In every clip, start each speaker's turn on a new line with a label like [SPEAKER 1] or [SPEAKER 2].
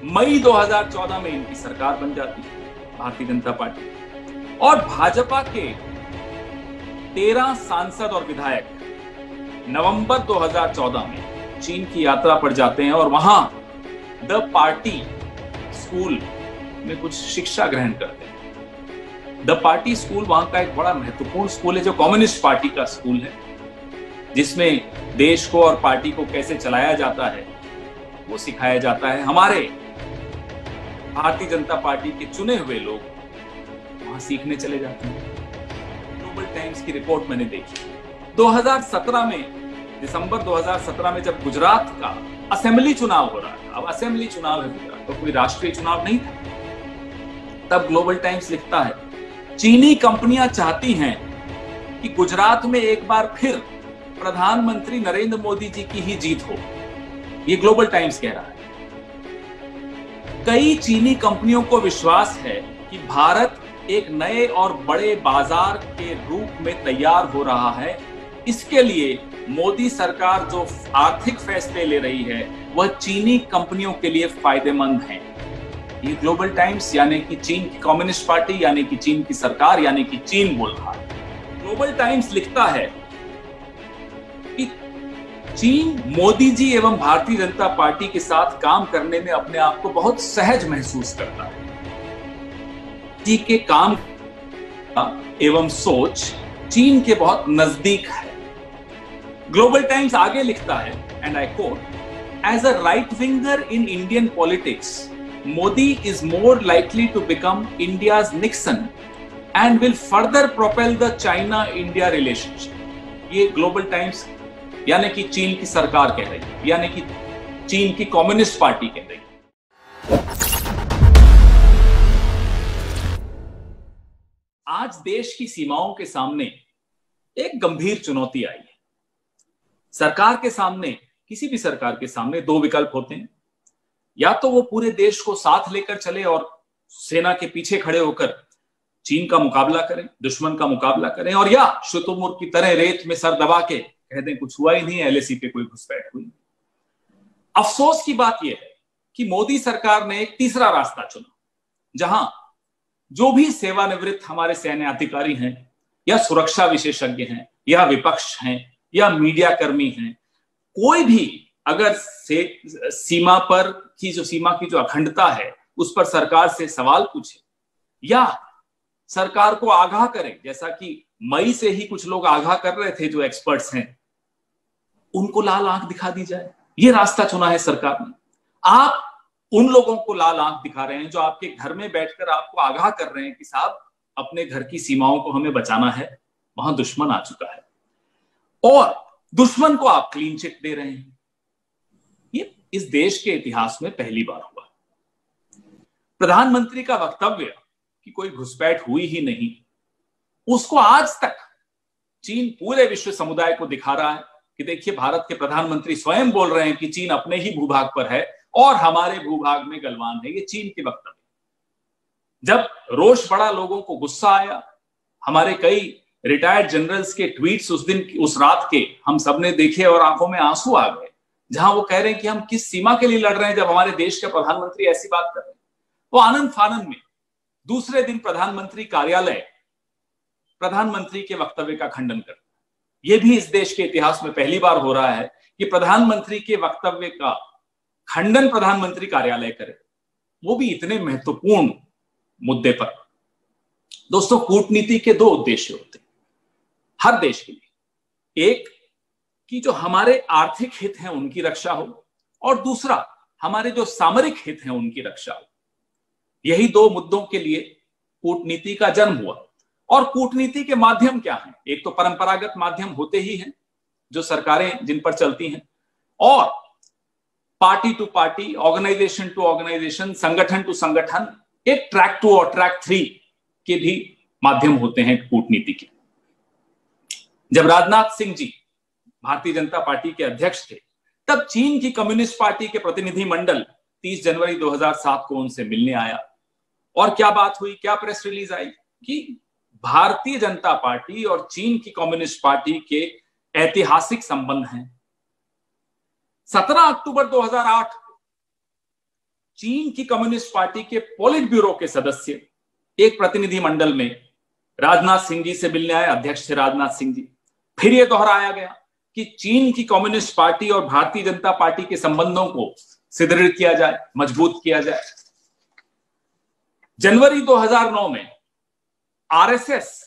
[SPEAKER 1] मई 2014 में इनकी सरकार बन जाती है भारतीय जनता पार्टी, और भाजपा के 13 सांसद और विधायक नवंबर 2014 में चीन की यात्रा पर जाते हैं और वहां द पार्टी स्कूल में कुछ शिक्षा ग्रहण करते हैं। द पार्टी स्कूल वहां का एक बड़ा महत्वपूर्ण स्कूल है, जो कम्युनिस्ट पार्टी का स्कूल है, जिसमें देश को और पार्टी को कैसे चलाया जाता है वो सिखाया जाता है। हमारे भारतीय जनता पार्टी के चुने हुए लोग वहां सीखने चले जाते हैं। ग्लोबल टाइम्स की रिपोर्ट मैंने देखी 2017 में, दिसंबर 2017 में, जब गुजरात का असेंबली चुनाव हो रहा था। अब असेंबली चुनाव है गुजरात, तो कोई राष्ट्रीय चुनाव नहीं था। तब ग्लोबल टाइम्स लिखता है, चीनी कंपनियां चाहती हैं कि गुजरात में एक बार फिर प्रधानमंत्री नरेंद्र मोदी जी की ही जीत हो। ये ग्लोबल टाइम्स कह रहा है। कई चीनी कंपनियों को विश्वास है कि भारत एक नए और बड़े बाजार के रूप में तैयार हो रहा है। इसके लिए मोदी सरकार जो आर्थिक फैसले ले रही है वह चीनी कंपनियों के लिए फायदेमंद है। ये ग्लोबल टाइम्स यानी कि चीन की कम्युनिस्ट पार्टी, यानी कि चीन की सरकार, यानी कि चीन बोल रहा है। ग्लोबल टाइम्स लिखता है कि चीन मोदी जी एवं भारतीय जनता पार्टी के साथ काम करने में अपने आप को बहुत सहज महसूस करता है। जी के काम एवं सोच चीन के बहुत नजदीक है। ग्लोबल टाइम्स आगे लिखता है, and I quote, as a right winger in Indian politics, Modi is more likely to become India's Nixon and will further propel the China India relationship. ये ग्लोबल टाइम्स यानी कि चीन की सरकार कह रही है, यानी कि चीन की कम्युनिस्ट पार्टी कह रही है। आज देश की सीमाओं के सामने एक गंभीर चुनौती आई है। सरकार के सामने, किसी भी सरकार के सामने दो विकल्प होते हैं। या तो वो पूरे देश को साथ लेकर चले और सेना के पीछे खड़े होकर चीन का मुकाबला करें, दुश्मन का मुकाबला करें, और या शुतुरमुर्ग की तरह रेत में सर दबा के कह दें कुछ हुआ ही नहीं, एलएसी पे कोई घुसपैठ हुई। अफसोस की बात यह है कि मोदी सरकार ने एक तीसरा रास्ता चुना, जहां जो भी सेवानिवृत्त हमारे सैन्य अधिकारी हैं, या सुरक्षा विशेषज्ञ हैं, या विपक्ष हैं, या मीडिया कर्मी हैं, कोई भी अगर सीमा की जो अखंडता है उस पर सरकार से सवाल पूछे या सरकार को आगाह करे, जैसा कि मई से ही कुछ लोग आगाह कर रहे थे जो एक्सपर्ट्स हैं, उनको लाल आंख दिखा दी जाए। ये रास्ता चुना है सरकार ने। आप उन लोगों को लाल आंख दिखा रहे हैं जो आपके घर में बैठकर आपको आगाह कर रहे हैं कि साहब अपने घर की सीमाओं को हमें बचाना है, वहां दुश्मन आ चुका है, और दुश्मन को आप क्लीन चिट दे रहे हैं। ये इस देश के इतिहास में पहली बार हुआ। प्रधानमंत्री का वक्तव्य कि कोई घुसपैठ हुई ही नहीं, उसको आज तक चीन पूरे विश्व समुदाय को दिखा रहा है कि देखिए भारत के प्रधानमंत्री स्वयं बोल रहे हैं कि चीन अपने ही भूभाग पर है और हमारे भूभाग में गलवान है। ये चीन के वक्तव्य। जब रोष बढ़ा, लोगों को गुस्सा आया, हमारे कई रिटायर्ड जनरल्स के ट्वीट्स उस रात के हम सबने देखे और आंखों में आंसू आ गए, जहां वो कह रहे हैं कि हम किस सीमा के लिए लड़ रहे हैं जब हमारे देश के प्रधानमंत्री ऐसी बात कर रहे हैं। वो आनंद फानंद में दूसरे दिन प्रधानमंत्री कार्यालय प्रधानमंत्री के वक्तव्य का खंडन कर, यह भी इस देश के इतिहास में पहली बार हो रहा है कि प्रधानमंत्री के वक्तव्य का खंडन प्रधानमंत्री कार्यालय करे, वो भी इतने महत्वपूर्ण मुद्दे पर। दोस्तों, कूटनीति के दो उद्देश्य होते हैं हर देश के लिए। एक कि जो हमारे आर्थिक हित हैं उनकी रक्षा हो, और दूसरा हमारे जो सामरिक हित हैं उनकी रक्षा हो। यही दो मुद्दों के लिए कूटनीति का जन्म हुआ। और कूटनीति के माध्यम क्या हैं? एक तो परंपरागत माध्यम होते ही हैं जो सरकारें जिन पर चलती हैं, और party to party, organisation to organisation, संगठन टू संगठन, एक ट्रैक 2 और ट्रैक 3 के भी माध्यम होते हैं कूटनीति के। जब राजनाथ सिंह जी भारतीय जनता पार्टी के अध्यक्ष थे, तब चीन की कम्युनिस्ट पार्टी के प्रतिनिधि मंडल 30 जनवरी 2007 को उनसे मिलने आया। और क्या बात हुई, क्या प्रेस रिलीज आई कि भारतीय जनता पार्टी और चीन की कम्युनिस्ट पार्टी के ऐतिहासिक संबंध हैं। 17 अक्टूबर 2008 चीन की कम्युनिस्ट पार्टी के पोलिट ब्यूरो के सदस्य एक प्रतिनिधि मंडल में राजनाथ सिंह जी से मिलने आए, अध्यक्ष थे राजनाथ सिंह जी। फिर यह दोहराया गया कि चीन की कम्युनिस्ट पार्टी और भारतीय जनता पार्टी के संबंधों को सुदृढ़ किया जाए, मजबूत किया जाए। जनवरी 2009 में आरएसएस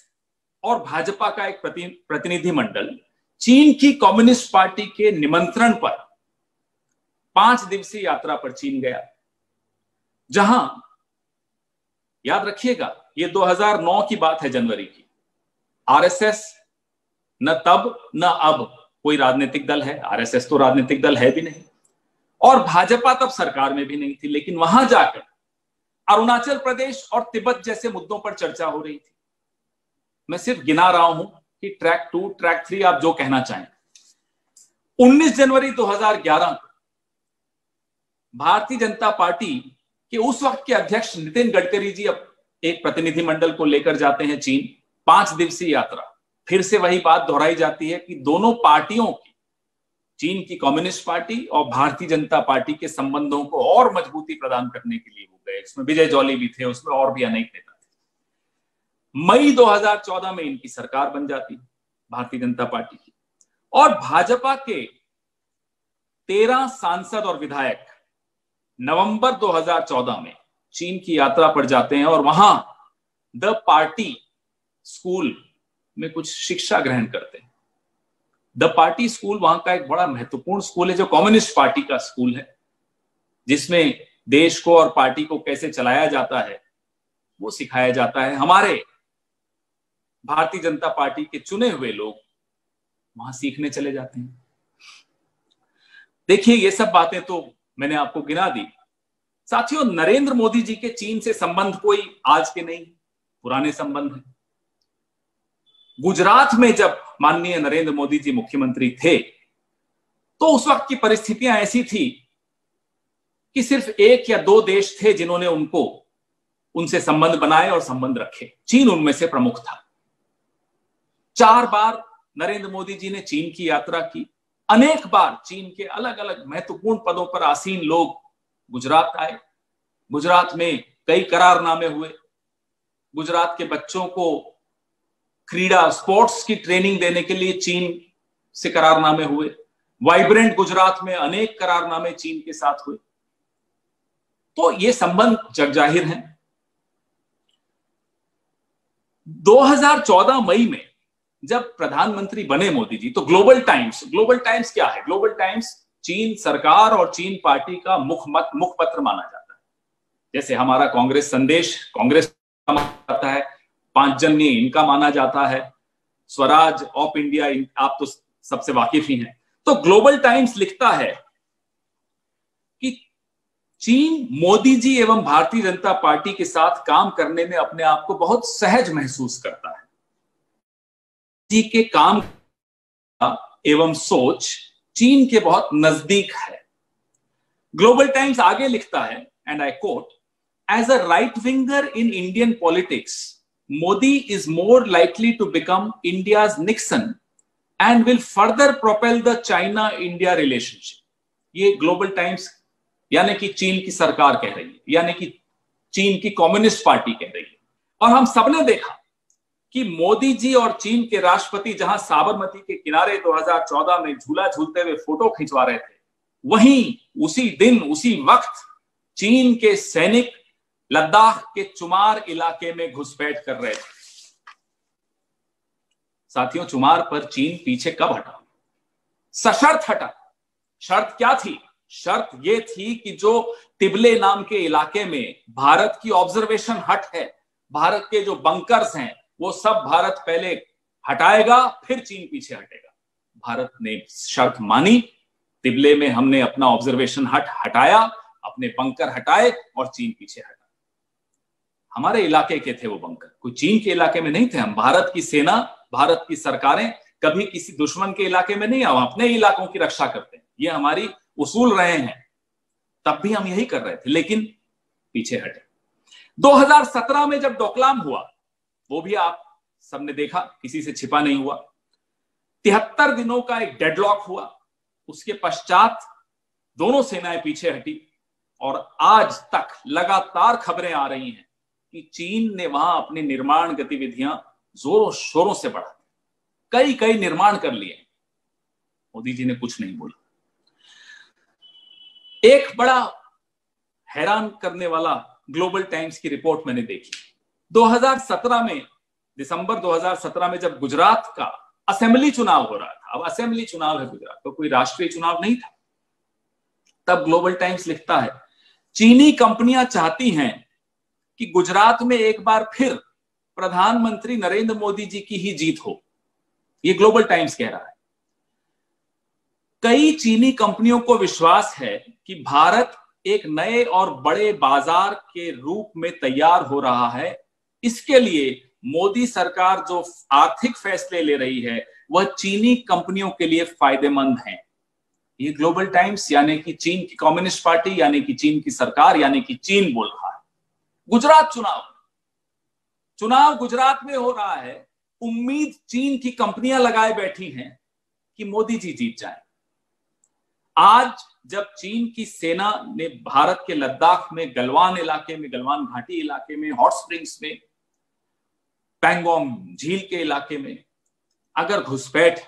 [SPEAKER 1] और भाजपा का एक प्रतिनिधि मंडल चीन की कम्युनिस्ट पार्टी के निमंत्रण पर 5 दिवसीय यात्रा पर चीन गया, जहां याद रखिएगा ये 2009 की बात है, जनवरी की। आरएसएस न तब न अब कोई राजनीतिक दल है, आरएसएस तो राजनीतिक दल है भी नहीं, और भाजपा तब सरकार में भी नहीं थी। लेकिन वहां जाकर अरुणाचल प्रदेश और तिब्बत जैसे मुद्दों पर चर्चा हो रही थी। मैं सिर्फ गिना रहा हूं कि ट्रैक 2, ट्रैक 3 आप जो कहना चाहें। 19 जनवरी 2011 को भारतीय जनता पार्टी के उस वक्त के अध्यक्ष नितिन गडकरी जी अब एक प्रतिनिधि मंडल को लेकर जाते हैं चीन, 5 दिवसीय यात्रा। फिर से वही बात दोहराई जाती है कि दोनों पार्टियों की, चीन की कम्युनिस्ट पार्टी और भारतीय जनता पार्टी के संबंधों को और मजबूती प्रदान करने के लिए वो गए। उसमें विजय जॉली भी थे, उसमें और भी अनेक नेता थे। मई 2014 में इनकी सरकार बन जाती भारतीय जनता पार्टी की, और भाजपा के 13 सांसद और विधायक नवंबर 2014 में चीन की यात्रा पर जाते हैं और वहां द पार्टी स्कूल में कुछ शिक्षा ग्रहण करते हैं। द पार्टी स्कूल वहां का एक बड़ा महत्वपूर्ण स्कूल है, जो कम्युनिस्ट पार्टी का स्कूल है, जिसमें देश को और पार्टी को कैसे चलाया जाता है वो सिखाया जाता है। हमारे भारतीय जनता पार्टी के चुने हुए लोग वहां सीखने चले जाते हैं। देखिए, ये सब बातें तो मैंने आपको गिना दी। साथियों, नरेंद्र मोदी जी के चीन से संबंध कोई आज के नहीं, पुराने संबंध हैं। गुजरात में जब माननीय नरेंद्र मोदी जी मुख्यमंत्री थे, तो उस वक्त की परिस्थितियां ऐसी थी कि सिर्फ 1 या 2 देश थे जिन्होंने उनसे संबंध बनाए और संबंध रखे। चीन उनमें से प्रमुख था। 4 बार नरेंद्र मोदी जी ने चीन की यात्रा की। अनेक बार चीन के अलग अलग महत्वपूर्ण पदों पर आसीन लोग गुजरात आए। गुजरात में कई करारनामे हुए। गुजरात के बच्चों को क्रीड़ा, स्पोर्ट्स की ट्रेनिंग देने के लिए चीन से करारनामे हुए। वाइब्रेंट गुजरात में अनेक करारनामे चीन के साथ हुए। तो ये संबंध जगजाहिर हैं। 2014 मई में जब प्रधानमंत्री बने मोदी जी, तो ग्लोबल टाइम्स क्या है? ग्लोबल टाइम्स चीन सरकार और चीन पार्टी का मुखपत्र माना जाता है। जैसे हमारा कांग्रेस संदेश कांग्रेस का माना जाता है, पांचजन्य इनका माना जाता है, स्वराज ऑफ इंडिया आप तो सबसे वाकिफ ही हैं। तो ग्लोबल टाइम्स लिखता है कि चीन मोदी जी एवं भारतीय जनता पार्टी के साथ काम करने में अपने आप को बहुत सहज महसूस करता है। जी के काम एवं सोच चीन के बहुत नजदीक है। ग्लोबल टाइम्स आगे लिखता है, and I quote, as a right winger in Indian politics, Modi is more likely to become India's Nixon and will further propel the China India relationship. ये ग्लोबल टाइम्स यानी कि चीन की सरकार कह रही है, यानी कि चीन की कम्युनिस्ट पार्टी कह रही है। और हम सबने देखा कि मोदी जी और चीन के राष्ट्रपति जहां साबरमती के किनारे 2014 में झूला झूलते हुए फोटो खिंचवा रहे थे, वहीं उसी दिन उसी वक्त चीन के सैनिक लद्दाख के चुमार इलाके में घुसपैठ कर रहे थे। साथियों, चुमार पर चीन पीछे कब हटा? सशर्त हटा। शर्त क्या थी? शर्त यह थी कि जो तिबले नाम के इलाके में भारत की ऑब्जर्वेशन हट है, भारत के जो बंकर्स हैं, वो सब भारत पहले हटाएगा, फिर चीन पीछे हटेगा। भारत ने शर्त मानी। तिबले में हमने अपना ऑब्जर्वेशन हट हटाया, अपने बंकर हटाए और चीन पीछे हटा। हमारे इलाके के थे वो बंकर, कोई चीन के इलाके में नहीं थे। हम भारत की सेना, भारत की सरकारें कभी किसी दुश्मन के इलाके में नहीं, हम अपने इलाकों की रक्षा करते हैं। ये हमारी उसूल रहे हैं। तब भी हम यही कर रहे थे, लेकिन पीछे हटे। 2017 में जब डोकलाम हुआ, वो भी आप सबने देखा, किसी से छिपा नहीं हुआ। 73 दिनों का एक डेडलॉक हुआ। उसके पश्चात दोनों सेनाएं पीछे हटी। और आज तक लगातार खबरें आ रही हैं कि चीन ने वहां अपनी निर्माण गतिविधियां जोरों शोरों से बढ़ा कई कई निर्माण कर लिए। मोदी जी ने कुछ नहीं बोला। एक बड़ा हैरान करने वाला ग्लोबल टाइम्स की रिपोर्ट मैंने देखी 2017 में, दिसंबर 2017 में, जब गुजरात का असेंबली चुनाव हो रहा था। अब असेंबली चुनाव है गुजरात, तो कोई राष्ट्रीय चुनाव नहीं था। तब ग्लोबल टाइम्स लिखता है चीनी कंपनियां चाहती हैं कि गुजरात में एक बार फिर प्रधानमंत्री नरेंद्र मोदी जी की ही जीत हो। ये ग्लोबल टाइम्स कह रहा है। कई चीनी कंपनियों को विश्वास है कि भारत एक नए और बड़े बाजार के रूप में तैयार हो रहा है। इसके लिए मोदी सरकार जो आर्थिक फैसले ले रही है वह चीनी कंपनियों के लिए फायदेमंद हैं। ये ग्लोबल टाइम्स यानी कि चीन की कम्युनिस्ट पार्टी, यानी कि चीन की सरकार, यानी कि चीन बोल रहा है। गुजरात चुनाव गुजरात में हो रहा है। उम्मीद चीन की कंपनियां लगाए बैठी हैं कि मोदी जी जीत जाए। आज जब चीन की सेना ने भारत के लद्दाख में, गलवान इलाके में, गलवान घाटी इलाके में, हॉट स्प्रिंग्स में, पैंगोंग झील के इलाके में अगर घुसपैठ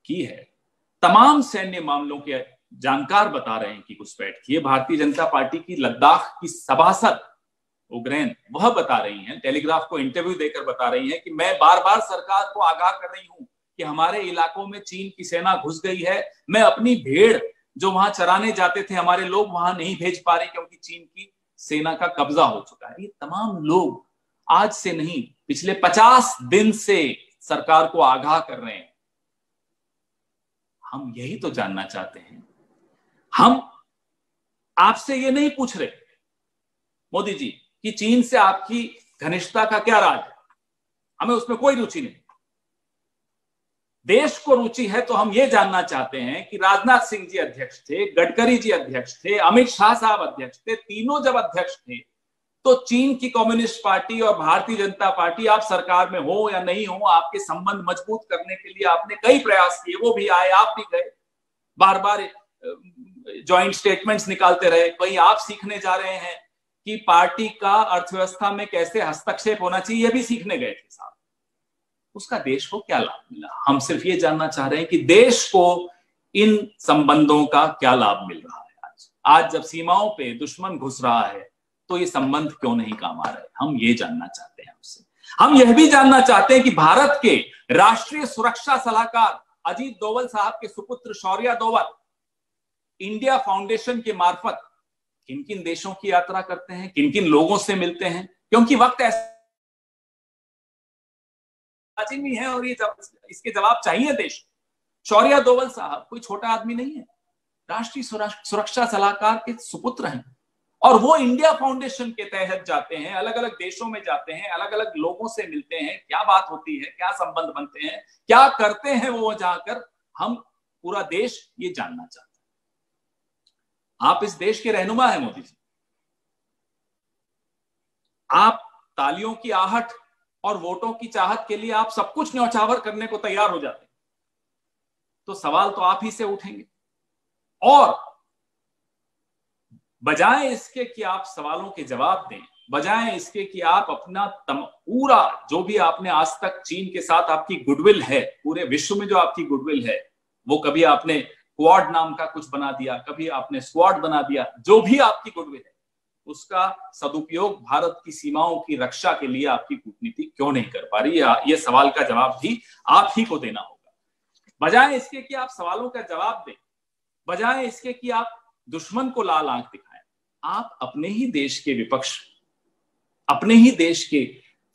[SPEAKER 1] की है, तमाम सैन्य मामलों के जानकार बता रहे हैं कि घुसपैठ की है। भारतीय जनता पार्टी की लद्दाख की सभासद उग्रैन वह बता रही हैं, टेलीग्राफ को इंटरव्यू देकर बता रही हैं कि मैं बार बार सरकार को आगाह कर रही हूं कि हमारे इलाकों में चीन की सेना घुस गई है। मैं अपनी भेड़ जो वहां चराने जाते थे, हमारे लोग वहां नहीं भेज पा रहे क्योंकि चीन की सेना का कब्जा हो चुका है। ये तमाम लोग आज से नहीं, पिछले 50 दिन से सरकार को आगाह कर रहे हैं। हम यही तो जानना चाहते हैं। हम आपसे ये नहीं पूछ रहे मोदी जी कि चीन से आपकी घनिष्ठता का क्या राज है, हमें उसमें कोई रुचि नहीं। देश को रुचि है तो हम ये जानना चाहते हैं कि राजनाथ सिंह जी अध्यक्ष थे, गडकरी जी अध्यक्ष थे, अमित शाह साहब अध्यक्ष थे, तीनों जब अध्यक्ष थे तो चीन की कम्युनिस्ट पार्टी और भारतीय जनता पार्टी, आप सरकार में हो या नहीं हो, आपके संबंध मजबूत करने के लिए आपने कई प्रयास किए। वो भी आए, आप भी गए, बार बार ज्वाइंट स्टेटमेंट्स निकालते रहे। वहीं आप सीखने जा रहे हैं कि पार्टी का अर्थव्यवस्था में कैसे हस्तक्षेप होना चाहिए, यह भी सीखने गए थे साहब। उसका देश को क्या लाभ मिला? हम सिर्फ ये जानना चाह रहे हैं कि देश को इन संबंधों का क्या लाभ मिल रहा है। आज जब सीमाओं पे दुश्मन घुस रहा है तो ये संबंध क्यों नहीं काम आ रहे? हम ये जानना चाहते हैं आपसे। हम यह भी जानना चाहते हैं कि भारत के राष्ट्रीय सुरक्षा सलाहकार अजीत डोवल साहब के सुपुत्र शौर्य डोवल इंडिया फाउंडेशन के मार्फत किन किन देशों की यात्रा करते हैं, किन किन लोगों से मिलते हैं, क्योंकि वक्त ऐसा लाजिमी है और ये इसके जवाब चाहिए देश। शौर्य डोवल साहब कोई छोटा आदमी नहीं है, राष्ट्रीय सुरक्षा सलाहकार के सुपुत्र हैं और वो इंडिया फाउंडेशन के तहत जाते हैं, अलग अलग देशों में जाते हैं, अलग अलग लोगों से मिलते हैं, क्या बात होती है, क्या संबंध बनते हैं, क्या करते हैं वो जाकर। हम पूरा देश ये जानना चाहते हैं। आप इस देश के रहनुमा हैं मोदी जी। आप तालियों की आहट और वोटों की चाहत के लिए आप सब कुछ न्यौछावर करने को तैयार हो जाते हैं, तो सवाल तो आप ही से उठेंगे। और बजाय इसके कि आप सवालों के जवाब दें, बजाय इसके कि आप अपना पूरा जो भी आपने आज तक चीन के साथ आपकी गुडविल है, पूरे विश्व में जो आपकी गुडविल है, वो कभी आपने क्वाड नाम का कुछ बना दिया, कभी आपने स्क्वाड बना दिया, जो भी आपकी गुडविल है उसका सदुपयोग भारत की सीमाओं की रक्षा के लिए आपकी कूटनीति क्यों नहीं कर पा रही है? यह सवाल का जवाब भी आप ही को देना होगा। बजाय इसके कि आप सवालों का जवाब दें, बजाय इसके कि आप दुश्मन को लाल आंख दिखाएं, आप अपने ही देश के विपक्ष, अपने ही देश के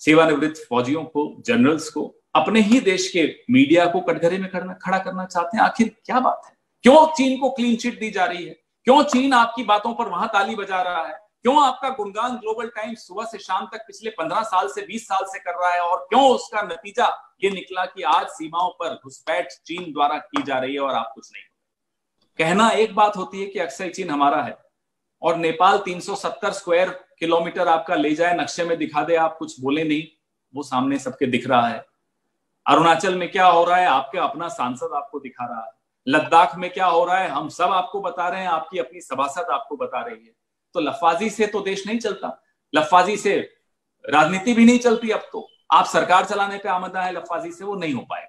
[SPEAKER 1] सेवानिवृत्त फौजियों को, जनरल्स को, अपने ही देश के मीडिया को कटघरे में खड़ा करना चाहते हैं। आखिर क्या बात है? क्यों चीन को क्लीन चिट दी जा रही है? क्यों चीन आपकी बातों पर वहां ताली बजा रहा है? क्यों आपका गुणगान ग्लोबल टाइम्स सुबह से शाम तक पिछले 15 साल से 20 साल से कर रहा है? और क्यों उसका नतीजा ये निकला कि आज सीमाओं पर घुसपैठ चीन द्वारा की जा रही है और आप कुछ नहीं? कहना एक बात होती है कि अक्सर चीन हमारा है और नेपाल 370 स्क्वायर किलोमीटर आपका ले जाए, नक्शे में दिखा दे, आप कुछ बोले नहीं, वो सामने सबके दिख रहा है। अरुणाचल में क्या हो रहा है, आपके अपना सांसद आपको दिखा रहा है। लद्दाख में क्या हो रहा है, हम सब आपको बता रहे हैं, आपकी अपनी सभासद आपको बता रही है। तो लफाजी से तो देश नहीं चलता, लफाजी से राजनीति भी नहीं चलती। अब तो आप सरकार चलाने पे आमदा है, लफाजी से वो नहीं हो पाएगा।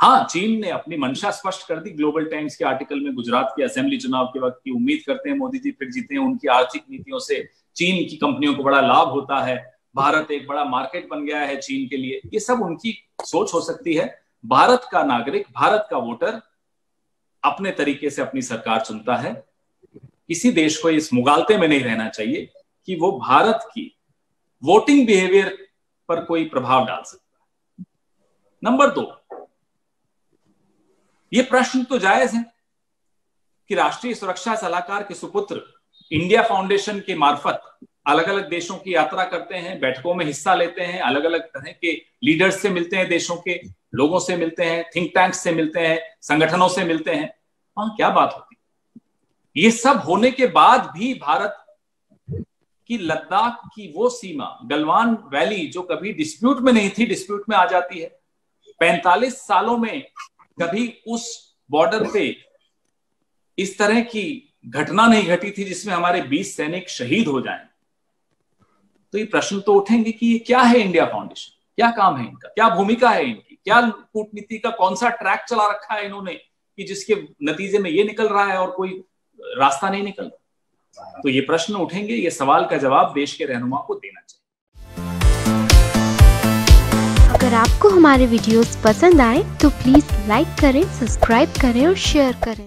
[SPEAKER 1] हाँ, चीन ने अपनी मंशा स्पष्ट कर दी ग्लोबल टाइम्स के आर्टिकल में। गुजरात के असेंबली चुनाव के वक्त की उम्मीद करते हैं मोदी जी फिर जीते हैं, उनकी आर्थिक नीतियों से चीन की कंपनियों को बड़ा लाभ होता है, भारत एक बड़ा मार्केट बन गया है चीन के लिए। ये सब उनकी सोच हो सकती है। भारत का नागरिक, भारत का वोटर अपने तरीके से अपनी सरकार चुनता है। किसी देश को इस मुगालते में नहीं रहना चाहिए कि वो भारत की वोटिंग बिहेवियर पर कोई प्रभाव डाल सकता है। नंबर 2, ये प्रश्न तो जायज है कि राष्ट्रीय सुरक्षा सलाहकार के सुपुत्र इंडिया फाउंडेशन के मार्फत अलग अलग देशों की यात्रा करते हैं, बैठकों में हिस्सा लेते हैं, अलग अलग तरह के लीडर्स से मिलते हैं, देशों के लोगों से मिलते हैं, थिंक टैंक्स से मिलते हैं, संगठनों से मिलते हैं। हाँ, क्या बात होती। ये सब होने के बाद भी भारत की लद्दाख की वो सीमा, गलवान वैली, जो कभी डिस्प्यूट में नहीं थी, डिस्प्यूट में आ जाती है। 45 सालों में कभी उस बॉर्डर पे इस तरह की घटना नहीं घटी थी जिसमें हमारे 20 सैनिक शहीद हो जाएं। तो ये प्रश्न तो उठेंगे कि ये क्या है इंडिया फाउंडेशन, क्या काम है इनका, क्या भूमिका है इनकी, क्या कूटनीति का कौन सा ट्रैक चला रखा है इन्होंने कि जिसके नतीजे में ये निकल रहा है और कोई रास्ता नहीं निकल रहा। तो ये प्रश्न उठेंगे, ये सवाल का जवाब देश के रहनुमा को देना चाहिए।
[SPEAKER 2] अगर आपको हमारे वीडियोस पसंद आए तो प्लीज लाइक करें, सब्सक्राइब करें और शेयर करें।